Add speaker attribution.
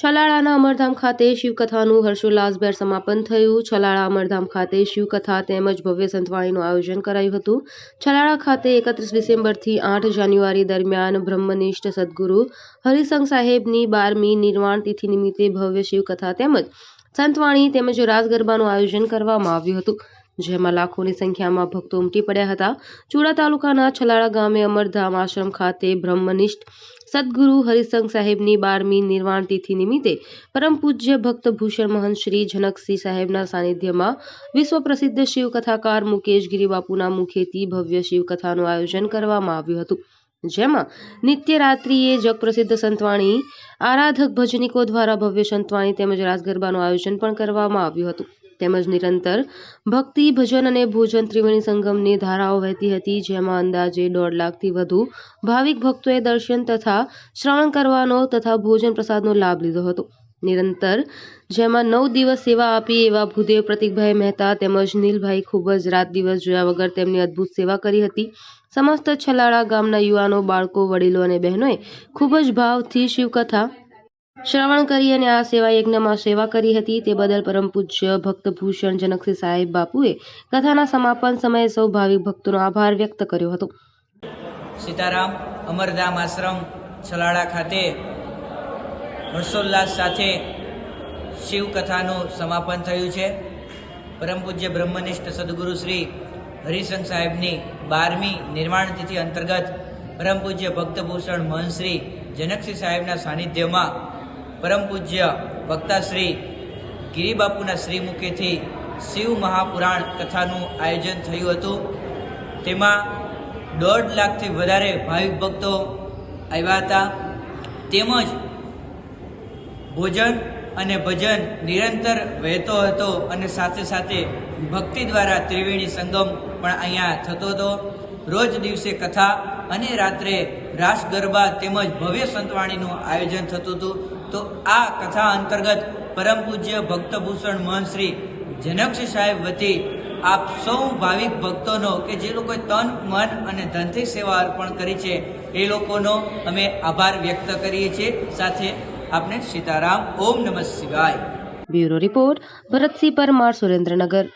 Speaker 1: છલાળાના અમરધામ ખાતે શિવકથાનું હર્ષોલ્લાસભેર સમાપન થયું। છલાળા અમરધામ ખાતે શિવકથા તેમજ ભવ્ય સંતવાણીનું આયોજન કરાયું હતું। છલાળા ખાતે 31 ડિસેમ્બરથી 8 જાન્યુઆરી દરમિયાન બ્રહ્મનિષ્ઠ સદગુરુ હરિસંઘ સાહેબની 12મી નિર્વાણ તિથિ નિમિત્તે ભવ્ય શિવકથા તેમજ સંતવાણી તેમજ રાસ ગરબાનું આયોજન કરવામાં આવ્યું હતું, જેમાં લાખોની સંખ્યામાં ભક્તો ઉમટી પડ્યા હતા। ચુડા તાલુકાના છલાળા ગામે અમરધામ આશ્રમ ખાતે બ્રહ્મનિષ્ઠ સદગુરુ હરિસંઘ સાહેબની 12મી નિર્વાણ તિથિ નિમિત્તે પરમ પૂજ્ય ભક્ત ભૂષણ મહંત શ્રી જનકસિંહ સાહેબના સાનિધ્યમાં વિશ્વ પ્રસિદ્ધ શિવકથાકાર મુકેશ ગિરિબાપુના મુખેથી ભવ્ય શિવકથાનું આયોજન કરવામાં આવ્યું હતું, જેમાં નિત્ય રાત્રિએ જગપ્રસિદ્ધ સંતવાણી આરાધક ભજનિકો દ્વારા ભવ્ય સંતવાણી તેમજ રાસ ગરબાનું આયોજન પણ કરવામાં આવ્યું હતું। તેમજ નિરંતર ભક્તિ, ભજન અને ભોજન ત્રિવેણી સંગમની ધારાઓ વહેતી હતી, જેમાં અંદાજે 1.5 લાખથી વધુ ભાવિક ભક્તોએ દર્શન તથા શ્રવણ કરવાનો તથા ભોજન પ્રસાદનો લાભ લીધો હતો। નિરંતર જેમાં 9 દિવસ સેવા આપી એવા ભૂદેવ પ્રતિકભાઈ મહેતા તેમજ નીલભાઈ ખૂબ જ રાત દિવસ જોયા વગર તેમની અદ્ભુત સેવા કરી હતી। સમસ્ત છલાળા ગામના યુવાનો, બાળકો, વડીલો અને બહેનોએ ખૂબ જ ભાવથી શિવકથા શ્રવણ કરી અને આ સેવા યજ્ઞમાં સેવા કરી હતી। તે બદલ પરમ પૂજ્ય ભક્ત ભૂષણ જનકસિંહ સાહેબ બાપુએ કથાના સમાપન સમયે સૌ ભાવિક ભક્તોનો આભાર વ્યક્ત કર્યો હતો।
Speaker 2: સીતારામ અમરધામ આશ્રમ છલાળા ખાતે હર્ષોલ્લાસ સાથે શિવકથાનું સમાપન થયું છે। પરમ પૂજ્ય બ્રહ્મનિષ્ઠ સદગુરુ શ્રી હરિસંઘ સાહેબની 12મી નિર્વાણ તિથિ અંતર્ગત પરમ પૂજ્ય ભક્તભૂષણ મહંત શ્રી જનકસિંહ સાહેબના સાનિધ્યમાં પરમ પૂજ્ય વક્તાશ્રી ગિરિબાપુના શ્રી મુખેથી શિવ મહાપુરાણ કથાનું આયોજન થયું હતું। તેમાં 1.5 લાખથી વધારે ભાવિક ભક્તો આવ્યા હતા। તેમજ ભોજન અને ભજન નિરંતર વહેતો હતો અને સાથે સાથે ભક્તિ દ્વારા ત્રિવેણી સંગમ પણ અહીંયા થતો હતો। રોજ દિવસે કથા અને રાત્રે રાસ ગરબા તેમજ ભવ્ય સંતવાણીનું આયોજન થતું હતું। તો આ કથા અંતર્ગત પરમ પૂજ્ય ભક્તભૂષણ મહંત શ્રી જનકસિંહ સાહેબ વતી આપ સૌ ભાવિક ભક્તોનો કે જે લોકોએ તન, મન અને ધનથી સેવા અર્પણ કરી છે એ લોકોનો અમે આભાર વ્યક્ત કરીએ છીએ। સાથે આપને સીતારામ, ઓમ નમઃ શિવાય।
Speaker 1: Bureau report, Bharatsinh Parmar, Surendranagar.